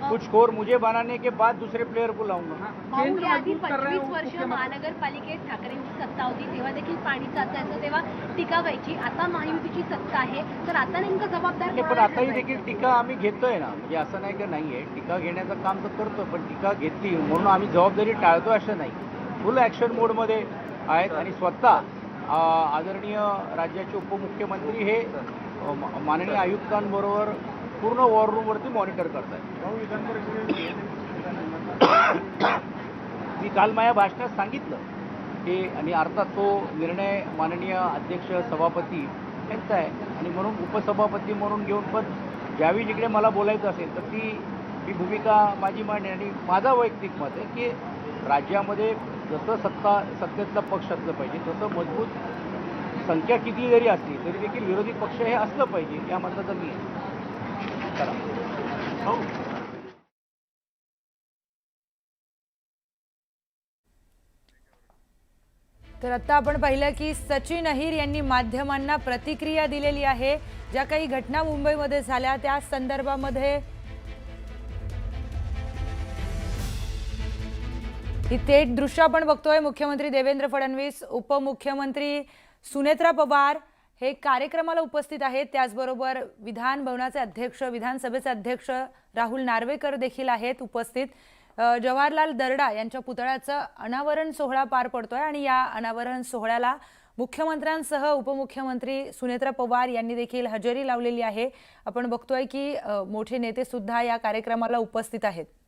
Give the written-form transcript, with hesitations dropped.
कुछ स्कोर मुझे बनाने के बाद दूसरे प्लेयर को लाऊंगा। भाऊ, याआधी 25 वर्ष महानगरपालिकेत ठाकरेंची सत्ता होती, तेव्हा देखील पाणी साचायचं, तेव्हा टीका व्हायची. आता महायुतीची सत्ता आहे, तर आता नेमकं जबाबदार पण कोणाला आताही ठरवायचं? देखील टीका आम्ही घेतोय ना, म्हणजे असं नाही की नाहीये, टीका घेण्याचं काम तर करतो, पण टीका घेतली म्हणून आम्ही जबाबदारी टाळतो असं नाही. फुल ॲक्शन मोडमध्ये आहेत आणि स्वतः आदरणीय राज्याचे उपमुख्यमंत्री हे माननीय आयुक्तांबरोबर पूर्ण वॉर रूमवरती मॉनिटर करत आहेत. मी काल माझ्या भाषणात सांगितलं की आणि अर्थात तो निर्णय माननीय अध्यक्ष सभापती यांचा आहे आणि म्हणून उपसभापती म्हणून घेऊन पण ज्यावेळी जिकडे मला बोलायचं असेल तर ती भूमिका माझी मांडणे आणि माझं वैयक्तिक मत आहे की राज्यामध्ये जसं सत्तेतला पक्ष असलं पाहिजे तसं मजबूत संख्या किती जरी असली तरी देखील विरोधी पक्ष हे असलं पाहिजे या मताचा मी आहे. चला. तर आता आपण पाहिलं की सचिन अहिर यांनी माध्यमांना प्रतिक्रिया दिलेली आहे. ज्या काही घटना मुंबईमध्ये झाल्या त्या संदर्भामध्ये ही थेट दृश्य आपण बघतोय. मुख्यमंत्री देवेंद्र फडणवीस, उपमुख्यमंत्री सुनेत्रा पवार हे कार्यक्रमाला उपस्थित आहेत. त्याचबरोबर विधान भवनाचे अध्यक्ष, विधानसभेचे अध्यक्ष राहुल नार्वेकर देखील आहेत उपस्थित. जवाहरलाल दर्डा यांच्या पुतळ्याचं अनावरण सोहळा पार पडतोय आणि या अनावरण सोहळ्याला मुख्यमंत्र्यांसह उपमुख्यमंत्री सुनेत्रा पवार यांनी देखील हजेरी लावलेली आहे. आपण बघतोय की मोठे नेते सुद्धा या कार्यक्रमाला उपस्थित आहेत.